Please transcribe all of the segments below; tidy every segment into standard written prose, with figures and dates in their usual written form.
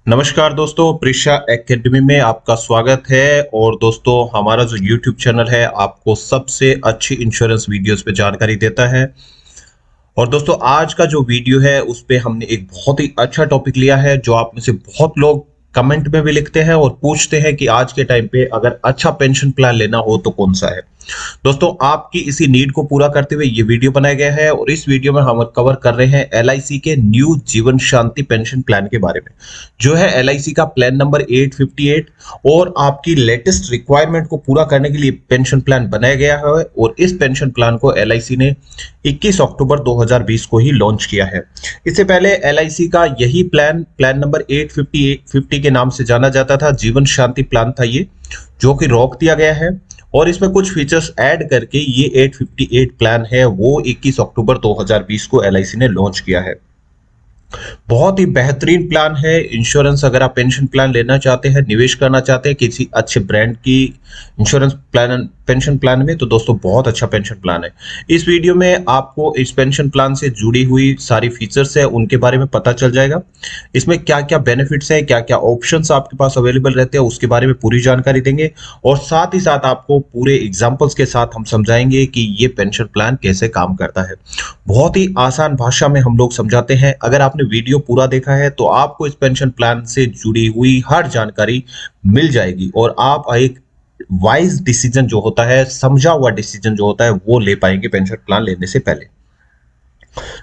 नमस्कार दोस्तों, प्रिशा एकेडमी में आपका स्वागत है। और दोस्तों, हमारा जो यूट्यूब चैनल है आपको सबसे अच्छी इंश्योरेंस वीडियोस पे जानकारी देता है। और दोस्तों, आज का जो वीडियो है उस पे हमने एक बहुत ही अच्छा टॉपिक लिया है जो आप में से बहुत लोग कमेंट में भी लिखते हैं और पूछते हैं कि आज के टाइम पे अगर अच्छा पेंशन प्लान लेना हो तो कौन सा है। दोस्तों, आपकी इसी नीड को पूरा करते हुए ये वीडियो बनाया गया है और इस वीडियो में हम कवर कर रहे हैं एलआईसी के न्यू जीवन शांति पेंशन प्लान के बारे में, जो है एलआईसी का प्लान नंबर 858। और आपकी लेटेस्ट रिक्वायरमेंट को पूरा करने के लिए पेंशन प्लान बनाया गया है और इस पेंशन प्लान को एलआईसी ने 21 अक्टूबर 2020 को ही लॉन्च किया है। इससे पहले एलआईसी का यही प्लान नंबर 850 के नाम से जाना जाता था। जीवन शांति प्लान था ये, जो कि रोक दिया गया है और इसमें कुछ फीचर्स ऐड करके ये 858 प्लान है वो 21 अक्टूबर 2020 को एलआईसी ने लॉन्च किया है। बहुत ही बेहतरीन प्लान है इंश्योरेंस। अगर आप पेंशन प्लान लेना चाहते हैं, निवेश करना चाहते हैं किसी अच्छे ब्रांड की इंश्योरेंस प्लान पेंशन प्लान में, तो दोस्तों बहुत अच्छा पेंशन प्लान है। इस वीडियो में आपको इस पेंशन प्लान से जुड़ी हुई सारी फीचर्स है उनके बारे में पता चल जाएगा। इसमें क्या क्या बेनिफिट्स है, क्या क्या ऑप्शंस आपके पास अवेलेबल रहते हैं, उसके बारे में पूरी जानकारी देंगे। और साथ ही साथ आपको पूरे एग्जाम्पल्स के साथ हम समझाएंगे कि ये पेंशन प्लान कैसे काम करता है। बहुत ही आसान भाषा में हम लोग समझाते हैं। अगर आपने वीडियो पूरा देखा है तो आपको इस पेंशन प्लान से जुड़ी हुई हर जानकारी मिल जाएगी और आप एक वाइज डिसीजन जो होता है, समझा हुआ डिसीजन जो होता है, वो ले पाएंगे पेंशन प्लान लेने से पहले।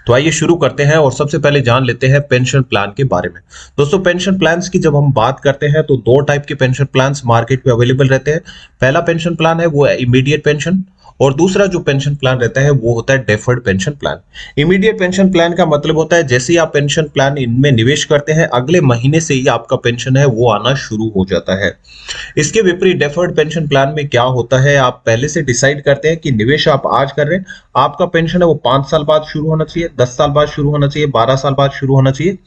तो आइए शुरू करते हैं और सबसे पहले जान लेते हैं पेंशन प्लान के बारे में। दोस्तों, पेंशन प्लान्स की जब हम बात करते हैं तो दो टाइप के पेंशन प्लान्स मार्केट में अवेलेबल रहते हैं। पहला पेंशन प्लान है वो है इमीडिएट पेंशन और दूसरा जो पेंशन प्लान रहता है वो होता है deferred pension plan. Immediate pension plan का मतलब होता है जैसे ही आप पेंशन प्लान इनमें निवेश करते हैं, अगले महीने से ही आपका पेंशन है वो आना शुरू हो जाता है। इसके विपरीत डेफर्ड पेंशन प्लान में क्या होता है, आप पहले से डिसाइड करते हैं कि निवेश आप आज कर रहे हैं, आपका पेंशन है वो 5 साल बाद शुरू होना चाहिए, 10 साल बाद शुरू होना चाहिए, 12 साल बाद शुरू होना चाहिए।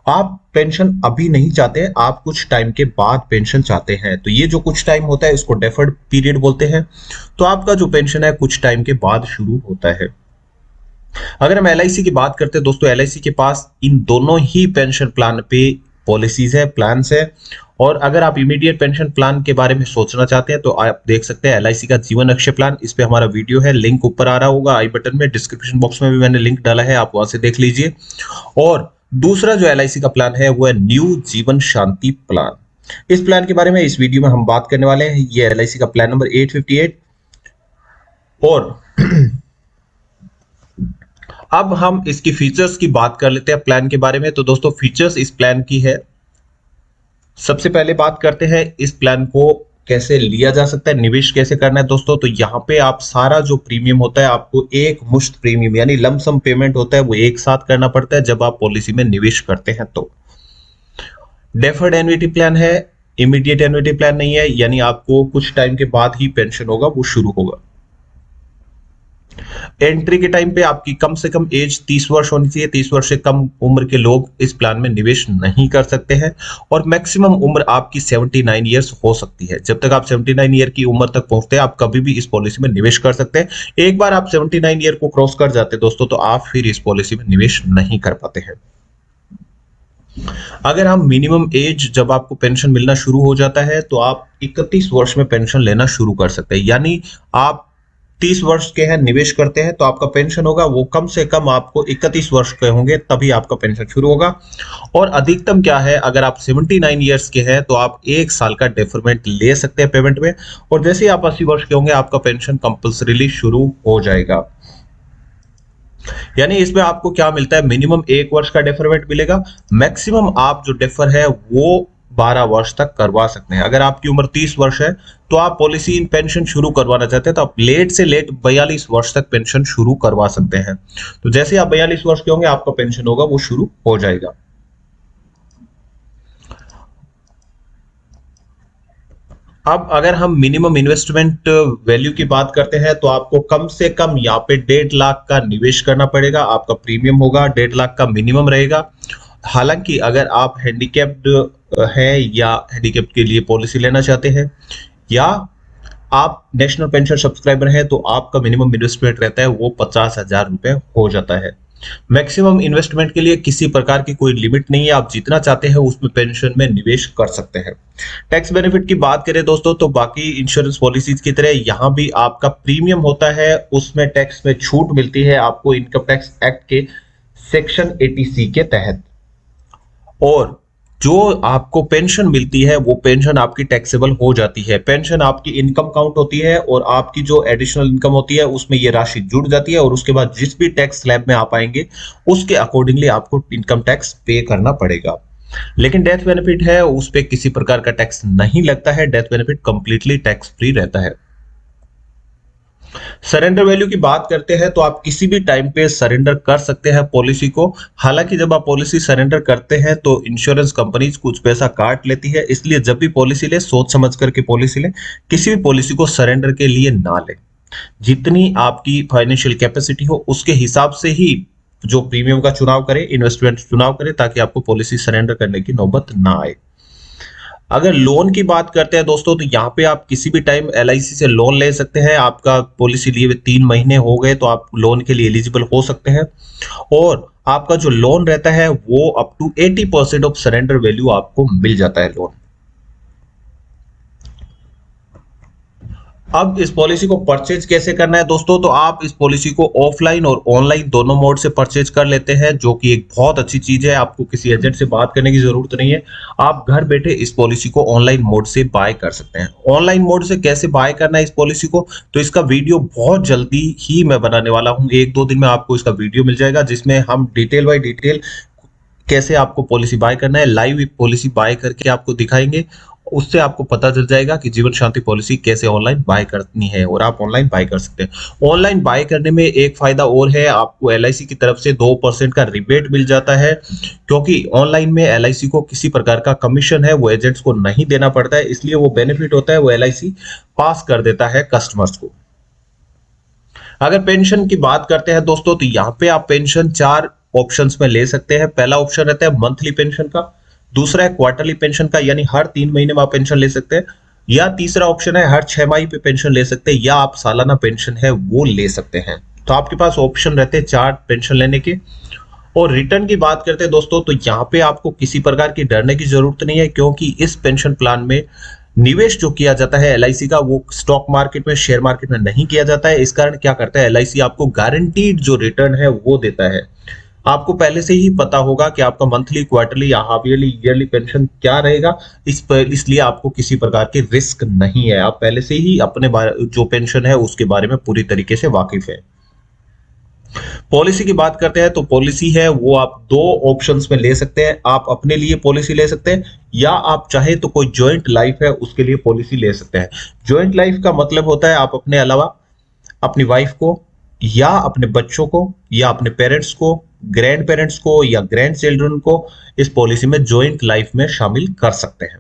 आप पेंशन अभी नहीं चाहते, आप कुछ टाइम के बाद पेंशन चाहते हैं, तो ये जो कुछ टाइम होता है इसको डेफर्ड पीरियड बोलते हैं। तो आपका जो पेंशन है कुछ टाइम के बाद शुरू होता है। अगर हम एलआईसी की बात करते हैं दोस्तों, एलआईसी के पास इन दोनों ही पेंशन प्लान पे पॉलिसीज है, प्लान्स है। और अगर आप इमीडिएट पेंशन प्लान के बारे में सोचना चाहते हैं तो आप देख सकते हैं एलआईसी का जीवन अक्षय प्लान। इस पे हमारा वीडियो है, लिंक ऊपर आ रहा होगा आई बटन में, डिस्क्रिप्शन बॉक्स में भी मैंने लिंक डाला है, आप वहां से देख लीजिए। और दूसरा जो एलआईसी का प्लान है वो है न्यू जीवन शांति प्लान। इस प्लान के बारे में इस वीडियो में हम बात करने वाले हैं। ये एलआईसी का प्लान नंबर 858। और अब हम इसकी फीचर्स की बात कर लेते हैं प्लान के बारे में। तो दोस्तों, फीचर्स इस प्लान की है, सबसे पहले बात करते हैं इस प्लान को कैसे लिया जा सकता है, निवेश कैसे करना है। दोस्तों, तो यहाँ पे आप सारा जो प्रीमियम होता है आपको एक मुश्त प्रीमियम यानी लमसम पेमेंट होता है वो एक साथ करना पड़ता है जब आप पॉलिसी में निवेश करते हैं। तो डेफर्ड एन्युटी प्लान है, इमीडिएट एन्युटी प्लान नहीं है, यानी आपको कुछ टाइम के बाद ही पेंशन होगा वो शुरू होगा। एंट्री के टाइम पे आपकी कम से कम एज 30 वर्ष होनी चाहिए। 30 वर्ष से कम उम्र के लोग इस प्लान में निवेश नहीं कर सकते हैं। और मैक्सिमम उम्र आपकी 79 ईयर्स हो सकती है। जब तक आप 79 ईयर की उम्र तक पहुंचते हैं आप कभी भी इस पॉलिसी में निवेश कर सकते हैं। एक बार आप 79 ईयर को क्रॉस कर जाते हैं दोस्तों, तो आप फिर इस पॉलिसी में निवेश नहीं कर पाते हैं। अगर हम मिनिमम एज जब आपको पेंशन मिलना शुरू हो जाता है तो आप 31 वर्ष में पेंशन लेना शुरू कर सकते हैं। यानी आप 30 वर्ष के हैं, निवेश करते हैं, तो आपका पेंशन होगा वो कम से कम आपको 31 वर्ष के होंगे तभी आपका पेंशन शुरू होगा। और अधिकतम क्या है, अगर आप 79 ईयर्स के हैं तो आप 1 साल का डेफरमेंट ले सकते हैं पेमेंट में। और जैसे ही आप 80 वर्ष के होंगे आपका पेंशन कंपल्सरीली शुरू हो जाएगा। यानी इसमें आपको क्या मिलता है, मिनिमम 1 वर्ष का डेफरमेंट मिलेगा, मैक्सिमम आप जो डेफर है वो 12 वर्ष तक करवा सकते हैं। अगर आपकी उम्र 30 वर्ष है तो आप पॉलिसी इन पेंशन शुरू करवाना चाहते हैं तो आप लेट से लेट 42 वर्ष तक पेंशन शुरू करवा सकते हैं। तो जैसे आप 42 वर्ष के होंगे आपका पेंशन होगा वो शुरू हो जाएगा। अब अगर हम मिनिमम इन्वेस्टमेंट वैल्यू की बात करते हैं तो आपको कम से कम यहाँ पे 1.5 लाख का निवेश करना पड़ेगा। आपका प्रीमियम होगा 1.5 लाख का मिनिमम रहेगा। हालांकि अगर आप हैंडीकैप्ड है या हैंडीकैप्ड के लिए पॉलिसी लेना चाहते हैं या आप नेशनल पेंशन सब्सक्राइबर हैं तो आपका मिनिमम इन्वेस्टमेंट रहता है वो 50,000 रुपए हो जाता है। मैक्सिमम इन्वेस्टमेंट के लिए किसी प्रकार की कोई लिमिट नहीं है, आप जितना चाहते हैं उसमें पेंशन में निवेश कर सकते हैं। टैक्स बेनिफिट की बात करें दोस्तों, तो बाकी इंश्योरेंस पॉलिसीज की तरह यहां भी आपका प्रीमियम होता है, उसमें टैक्स में छूट मिलती है आपको इनकम टैक्स एक्ट के सेक्शन 80C के तहत। और जो आपको पेंशन मिलती है वो पेंशन आपकी टैक्सेबल हो जाती है। पेंशन आपकी इनकम काउंट होती है और आपकी जो एडिशनल इनकम होती है उसमें ये राशि जुड़ जाती है, और उसके बाद जिस भी टैक्स स्लैब में आप आएंगे उसके अकॉर्डिंगली आपको इनकम टैक्स पे करना पड़ेगा। लेकिन डेथ बेनिफिट है उस पर किसी प्रकार का टैक्स नहीं लगता है, death benefit completely tax free रहता है। सरेंडर वैल्यू की बात करते हैं तो आप किसी भी टाइम पे सरेंडर कर सकते हैं पॉलिसी को। हालांकि जब आप पॉलिसी सरेंडर करते हैं तो इंश्योरेंस कंपनीज कुछ पैसा काट लेती है, इसलिए जब भी पॉलिसी ले सोच समझ करके पॉलिसी ले, किसी भी पॉलिसी को सरेंडर के लिए ना ले। जितनी आपकी फाइनेंशियल कैपेसिटी हो उसके हिसाब से ही जो प्रीमियम का चुनाव करें, इन्वेस्टमेंट चुनाव करें, ताकि आपको पॉलिसी सरेंडर करने की नौबत ना आए। अगर लोन की बात करते हैं दोस्तों, तो यहाँ पे आप किसी भी टाइम LIC से लोन ले सकते हैं। आपका पॉलिसी लिए हुए 3 महीने हो गए तो आप लोन के लिए एलिजिबल हो सकते हैं, और आपका जो लोन रहता है वो up to 80% of surrender value आपको मिल जाता है लोन। अब इस पॉलिसी को परचेज कैसे करना है दोस्तों, तो आप इस पॉलिसी को ऑफलाइन और ऑनलाइन दोनों मोड से परचेज कर लेते हैं, जो कि एक बहुत अच्छी चीज है। आपको किसी एजेंट से बात करने की जरूरत नहीं है, आप घर बैठे इस पॉलिसी को ऑनलाइन मोड से बाय कर सकते हैं। ऑनलाइन मोड से कैसे बाय करना है इस पॉलिसी को, तो इसका वीडियो बहुत जल्दी ही मैं बनाने वाला हूं, 1-2 दिन में आपको इसका वीडियो मिल जाएगा, जिसमें हम डिटेल बाय डिटेल कैसे आपको पॉलिसी बाय करना है, लाइव पॉलिसी बाय करके आपको दिखाएंगे। उससे आपको पता चल जाएगा कि जीवन शांति पॉलिसी कैसे ऑनलाइन बाय करनी है, और आप ऑनलाइन बाय कर सकते हैं। ऑनलाइन बाय करने में एक फायदा और है, आपको LIC की तरफ से 2% का रिबेट मिल जाता है, क्योंकि ऑनलाइन में LIC को किसी प्रकार का कमीशन है वो एजेंट्स को नहीं देना पड़ता है, इसलिए वो बेनिफिट होता है वो LIC पास कर देता है कस्टमर्स को। अगर पेंशन की बात करते हैं दोस्तों, तो यहाँ पे आप पेंशन 4 ऑप्शंस में ले सकते हैं। पहला ऑप्शन रहता है मंथली पेंशन का, दूसरा है क्वार्टरली पेंशन का, यानी हर 3 महीने में आप पेंशन ले सकते हैं, या तीसरा ऑप्शन है हर 6 माह पे पेंशन ले सकते हैं, या आप सालाना पेंशन है वो ले सकते हैं। तो आपके पास ऑप्शन रहते हैं 4 पेंशन लेने के। और रिटर्न की बात करते हैं दोस्तों, तो यहाँ पे आपको किसी प्रकार की डरने की जरूरत नहीं है, क्योंकि इस पेंशन प्लान में निवेश जो किया जाता है LIC का वो स्टॉक मार्केट में, शेयर मार्केट में नहीं किया जाता है। इस कारण क्या करता है LIC आपको गारंटीड जो रिटर्न है वो देता है। आपको पहले से ही पता होगा कि आपका मंथली, क्वार्टरली या हाफ ईयरली, ईयरली पेंशन क्या रहेगा, इसलिए आपको किसी प्रकार की रिस्क नहीं है। आप पहले से ही अपने जो पेंशन है उसके बारे में पूरी तरीके से वाकिफ है। पॉलिसी की बात करते हैं तो पॉलिसी है वो आप 2 ऑप्शंस में ले सकते हैं। आप अपने लिए पॉलिसी ले सकते हैं, या आप चाहे तो कोई जॉइंट लाइफ है उसके लिए पॉलिसी ले सकते हैं। जॉइंट लाइफ का मतलब होता है आप अपने अलावा अपनी वाइफ को, या अपने बच्चों को, या अपने पेरेंट्स को, ग्रैंड पेरेंट्स को, या ग्रैंड चिल्ड्रन को इस पॉलिसी में जॉइंट लाइफ में शामिल कर सकते हैं।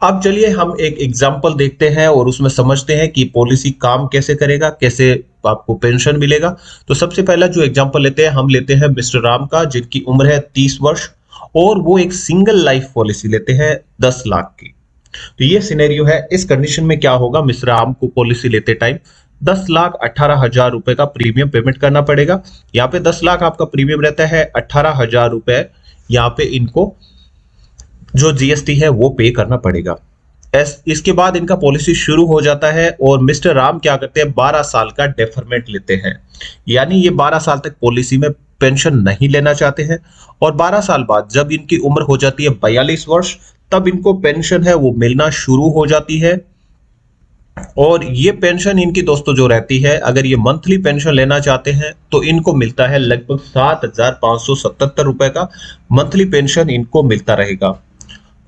अब चलिए हम एक एग्जांपल देखते हैं और उसमें समझते हैं कि पॉलिसी काम कैसे करेगा, कैसे आपको पेंशन मिलेगा। तो सबसे पहला जो एग्जांपल लेते हैं, हम लेते हैं मिस्टर राम का, जिनकी उम्र है 30 वर्ष, और वो एक सिंगल लाइफ पॉलिसी लेते हैं 10 लाख की। तो ये सिनेरियो है। इस कंडीशन में क्या होगा, मिस्टर राम को पॉलिसी लेते टाइम 10,18,000 रुपए का प्रीमियम पेमेंट करना पड़ेगा। यहाँ पे 10 लाख आपका प्रीमियम रहता है, 18,000 रुपए यहाँ पे इनको जो GST है वो पे करना पड़ेगा। इसके बाद इनका पॉलिसी शुरू हो जाता है, और मिस्टर राम क्या करते हैं 12 साल का डेफरमेंट लेते हैं, यानी ये 12 साल तक पॉलिसी में पेंशन नहीं लेना चाहते हैं। और 12 साल बाद जब इनकी उम्र हो जाती है 42 वर्ष, तब इनको पेंशन है वो मिलना शुरू हो जाती है। और ये पेंशन इनकी दोस्तों जो रहती है, अगर ये मंथली पेंशन लेना चाहते हैं तो इनको मिलता है लगभग 7,577 रुपए का मंथली पेंशन इनको मिलता रहेगा।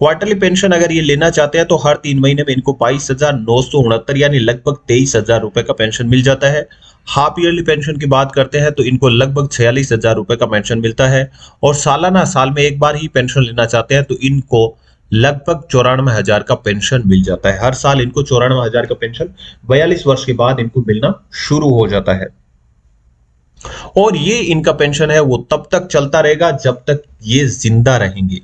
क्वार्टरली पेंशन अगर ये लेना चाहते हैं तो हर 3 महीने में इनको 22,969 यानी लगभग 23,000 रुपए का पेंशन मिल जाता है। हाफ ईयरली पेंशन की बात करते हैं तो इनको लगभग 46,000 रुपए का पेंशन मिलता है। और सालाना, साल में एक बार ही पेंशन लेना चाहते हैं तो इनको लगभग 94,000 का पेंशन मिल जाता है। हर साल इनको 94,000 का पेंशन 42 वर्ष के बाद इनको मिलना शुरू हो जाता है। और ये इनका पेंशन है वो तब तक चलता रहेगा जब तक ये जिंदा रहेंगे।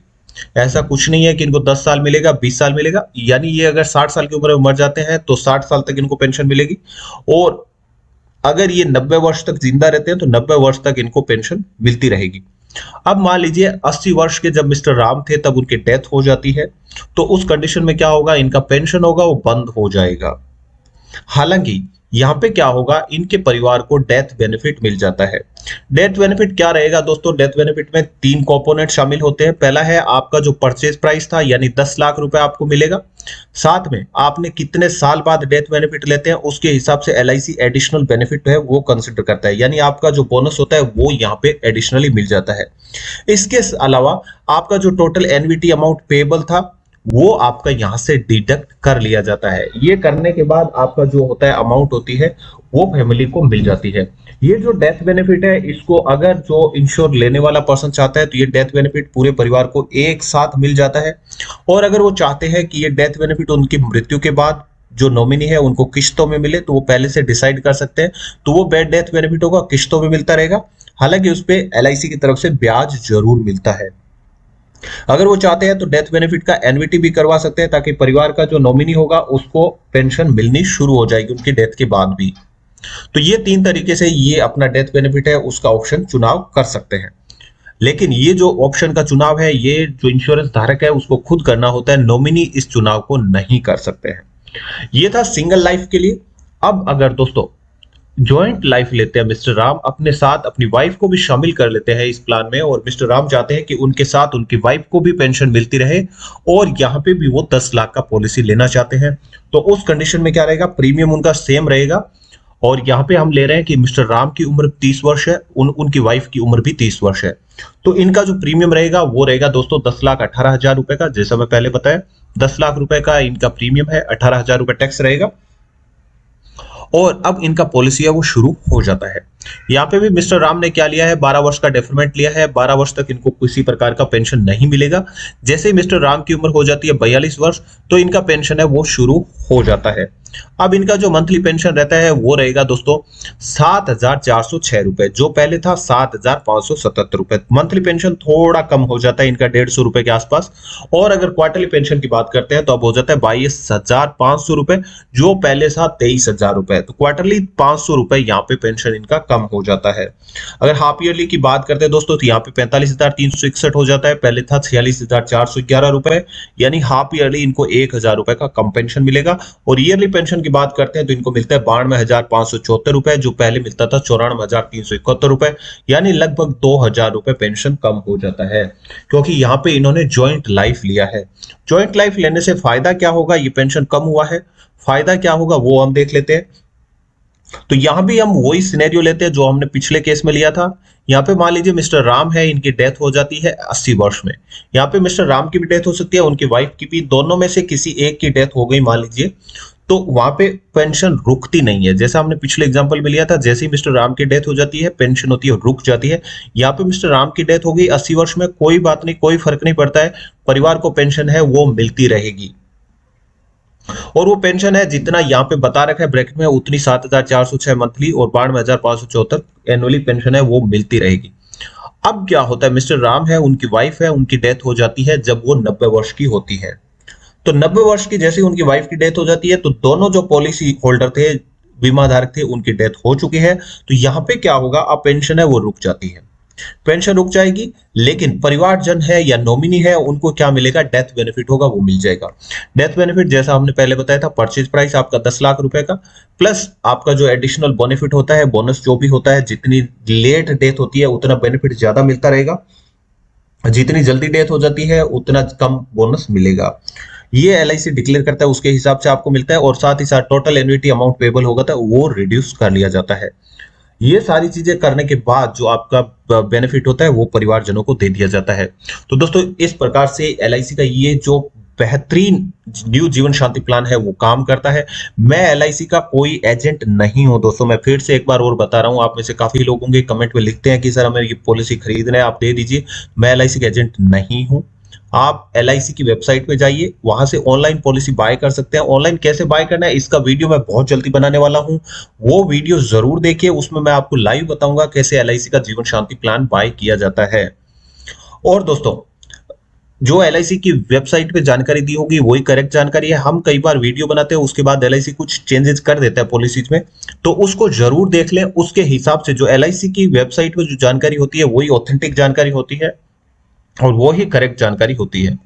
ऐसा कुछ नहीं है कि इनको 10 साल मिलेगा, 20 साल मिलेगा, यानी ये अगर 60 साल की उम्र में मर जाते हैं तो 60 साल तक इनको पेंशन मिलेगी। और अगर ये 90 वर्ष तक जिंदा रहते हैं तो 90 वर्ष तक इनको पेंशन मिलती रहेगी। अब मान लीजिए 80 वर्ष के जब मिस्टर राम थे तब उनकी डेथ हो जाती है, तो उस कंडीशन में क्या होगा, इनका पेंशन होगा वो बंद हो जाएगा। हालांकि यहाँ पे क्या होगा, इनके परिवार को डेथ बेनिफिट मिल जाता है। डेथ बेनिफिट क्या रहेगा दोस्तों, डेथ बेनिफिट में 3 कंपोनेंट शामिल होते हैं। पहला है आपका जो परचेज प्राइस था यानी 10 लाख रुपए आपको मिलेगा। साथ में आपने कितने साल बाद डेथ बेनिफिट लेते हैं उसके हिसाब से एलआईसी एडिशनल बेनिफिट है वो कंसिडर करता है, यानी आपका जो बोनस होता है वो यहाँ पे एडिशनली मिल जाता है। इसके अलावा आपका जो टोटल एनवीटी अमाउंट पेबल था वो आपका यहां से डिडक्ट कर लिया जाता है। ये करने के बाद आपका जो होता है अमाउंट होती है वो फैमिली को मिल जाती है। ये जो डेथ बेनिफिट है इसको अगर जो इंश्योर लेने वाला पर्सन चाहता है तो ये डेथ बेनिफिट पूरे परिवार को एक साथ मिल जाता है। और अगर वो चाहते हैं कि ये डेथ बेनिफिट उनकी मृत्यु के बाद जो नॉमिनी है उनको किश्तों में मिले तो वो पहले से डिसाइड कर सकते हैं, तो वो डेथ बेनिफिट होगा किश्तों में मिलता रहेगा। हालांकि उस पर एलआईसी की तरफ से ब्याज जरूर मिलता है। अगर वो चाहते हैं तो डेथ बेनिफिट का एनवीटी भी करवा सकते हैं ताकि परिवार का जो नॉमिनी होगा उसको पेंशन मिलनी शुरू हो जाएगी उनकी डेथ के बाद भी। तो ये 3 तरीके से ये अपना डेथ बेनिफिट है उसका ऑप्शन चुनाव कर सकते हैं। लेकिन ये जो ऑप्शन का चुनाव है ये जो इंश्योरेंस धारक है उसको खुद करना होता है, नॉमिनी इस चुनाव को नहीं कर सकते हैं। ये था सिंगल लाइफ के लिए। अब अगर दोस्तों ज्वाइंट लाइफ लेते हैं मिस्टर राम, अपने साथ अपनी वाइफ को भी शामिल कर लेते हैं इस प्लान में, और मिस्टर राम चाहते हैं कि उनके साथ उनकी वाइफ को भी पेंशन मिलती रहे और यहाँ पे भी वो 10 लाख का पॉलिसी लेना चाहते हैं, तो उस कंडीशन में क्या रहेगा, प्रीमियम उनका सेम रहेगा। और यहाँ पे हम ले रहे हैं कि मिस्टर राम की उम्र 30 वर्ष है, उनकी वाइफ की उम्र भी 30 वर्ष है। तो इनका जो प्रीमियम रहेगा वो रहेगा दोस्तों 10,18,000 रुपए का। जैसा मैं पहले बताया 10 लाख रुपए का इनका प्रीमियम है, 18,000 रुपए टैक्स रहेगा और अब इनका पॉलिसी है वो शुरू हो जाता है। यहाँ पे भी मिस्टर राम ने क्या लिया है, 12 वर्ष का डेफरमेंट लिया है। 12 वर्ष तक इनको किसी प्रकार का पेंशन नहीं मिलेगा। जैसे ही मिस्टर राम की उम्र हो जाती है 42 वर्ष तो इनका पेंशन है वो शुरू हो जाता है। अब इनका जो मंथली पेंशन रहता है वो रहेगा दोस्तों 7,406 रुपए, जो पहले था 7,577 रुपए। मंथली पेंशन थोड़ा कम हो जाता है इनका 150 रुपए के आसपास। और अगर क्वार्टरली पेंशन की बात करते हैं तो अब हो जाता है 22,500 रुपए, जो पहले था 23,000 रुपए। तो क्वार्टरली 500 रुपए यहाँ पे पेंशन इनका कम हो जाता है। अगर हाफ ईयरली की बात करते हैं दोस्तों तो यहाँ पे 45,361 हो जाता है, पहले था 46,411 रुपए, यानी हाफ ईयरली इनको 1,000 रुपए का कम पेंशन मिलेगा। और ईयरली पेंशन की बात करते हैं तो इनको मिलता है 92,574 रुपए, जो पहले मिलता था 94,371 रुपए, यानी लगभग 2,000 रुपए पेंशन कम हो जाता है, क्योंकि यहाँ पे इन्होंने ज्वाइंट लाइफ लिया है। ज्वाइंट लाइफ लेने से फायदा क्या होगा, ये पेंशन कम हुआ है, फायदा क्या होगा वो हम देख लेते हैं। तो यहां भी हम वही सिनेरियो लेते हैं जो हमने पिछले केस में लिया था। यहाँ पे मान लीजिए मिस्टर राम है, इनकी डेथ हो जाती है 80 वर्ष में। यहाँ पे मिस्टर राम की भी डेथ हो सकती है, उनकी वाइफ की भी, दोनों में से किसी एक की डेथ हो गई मान लीजिए, तो वहां पे पेंशन रुकती नहीं है। जैसा हमने पिछले एग्जांपल में लिया था, जैसे ही मिस्टर राम की डेथ हो जाती है पेंशन होती है रुक जाती है। यहाँ पे मिस्टर राम की डेथ हो गई 80 वर्ष में, कोई बात नहीं, कोई फर्क नहीं पड़ता है, परिवार को पेंशन है वो मिलती रहेगी। और वो पेंशन है जितना यहाँ पे बता रखा है ब्रैकेट में, उतनी 7,406 मंथली और 92,574 एनुअली पेंशन है वो मिलती रहेगी। अब क्या होता है, मिस्टर राम है, उनकी वाइफ है, उनकी डेथ हो जाती है जब वो 90 वर्ष की होती है। तो 90 वर्ष की जैसे उनकी वाइफ की डेथ हो जाती है तो दोनों जो पॉलिसी होल्डर थे, बीमा धारक थे, उनकी डेथ हो चुकी है। तो यहाँ पे क्या होगा, अब पेंशन है वो रुक जाती है, पेंशन रुक जाएगी, लेकिन परिवारजन है या नॉमिनी है उनको क्या मिलेगा, डेथ बेनिफिट होगा वो मिल जाएगा। डेथ बेनिफिट जैसा हमने पहले बताया था, परचेज प्राइस आपका 10 लाख रुपए का, प्लस आपका जो एडिशनल बेनिफिट होता है, बोनस जो भी होता है, जितनी लेट डेथ होती है उतना बेनिफिट ज्यादा मिलता रहेगा, जितनी जल्दी डेथ हो जाती है उतना कम बोनस मिलेगा। ये एलआईसी डिक्लेयर करता है, उसके हिसाब से आपको मिलता है। और साथ ही साथ टोटल एन्युटी अमाउंट पेबल होगा था वो रिड्यूस कर लिया जाता है। ये सारी चीजें करने के बाद जो आपका बेनिफिट होता है वो परिवारजनों को दे दिया जाता है। तो दोस्तों इस प्रकार से एलआईसी का ये जो बेहतरीन न्यू जीवन शांति प्लान है वो काम करता है। मैं एलआईसी का कोई एजेंट नहीं हूं दोस्तों, मैं फिर से एक बार और बता रहा हूं। आप में से काफी लोग होंगे कमेंट में लिखते हैं कि सर हमें ये पॉलिसी खरीदना है, आप दे दीजिए। मैं एलआईसी का एजेंट नहीं हूं। आप एलआईसी की वेबसाइट पे जाइए, वहां से ऑनलाइन पॉलिसी बाय कर सकते हैं। ऑनलाइन कैसे बाय करना है इसका वीडियो मैं बहुत जल्दी बनाने वाला हूं, वो वीडियो जरूर देखिए। उसमें मैं आपको लाइव बताऊंगा कैसे एलआईसी का जीवन शांति प्लान बाय किया जाता है। और दोस्तों जो एलआईसी की वेबसाइट पे जानकारी दी होगी वही करेक्ट जानकारी है। हम कई बार वीडियो बनाते हैं, उसके बाद एलआईसी कुछ चेंजेस कर देता है पॉलिसीज में, तो उसको जरूर देख लें। उसके हिसाब से जो एलआईसी की वेबसाइट पे जो जानकारी होती है वही ऑथेंटिक जानकारी होती है और वो ही करेक्ट जानकारी होती है।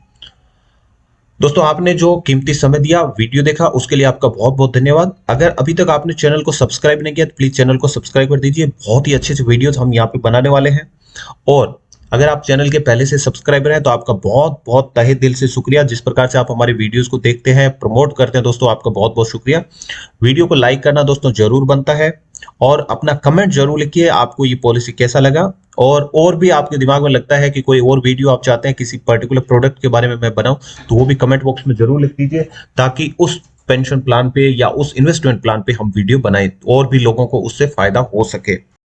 दोस्तों, आपने जो कीमती समय दिया, वीडियो देखा, उसके लिए आपका बहुत बहुत धन्यवाद। अगर अभी तक आपने चैनल को सब्सक्राइब नहीं किया तो प्लीज चैनल को सब्सक्राइब कर दीजिए। बहुत ही अच्छे अच्छे वीडियोस हम यहाँ पे बनाने वाले हैं। और अगर आप चैनल के पहले से सब्सक्राइबर हैं तो आपका बहुत बहुत तहे दिल से शुक्रिया। जिस प्रकार से आप हमारे वीडियोस को देखते हैं, प्रमोट करते हैं, दोस्तों आपका बहुत बहुत शुक्रिया। वीडियो को लाइक करना दोस्तों जरूर बनता है और अपना कमेंट जरूर लिखिए आपको ये पॉलिसी कैसा लगा। और भी आपके दिमाग में लगता है कि कोई और वीडियो आप चाहते हैं किसी पर्टिकुलर प्रोडक्ट के बारे में मैं बनाऊं, तो वो भी कमेंट बॉक्स में जरूर लिख दीजिए, ताकि उस पेंशन प्लान पे या उस इन्वेस्टमेंट प्लान पे हम वीडियो बनाएं और भी लोगों को उससे फायदा हो सके।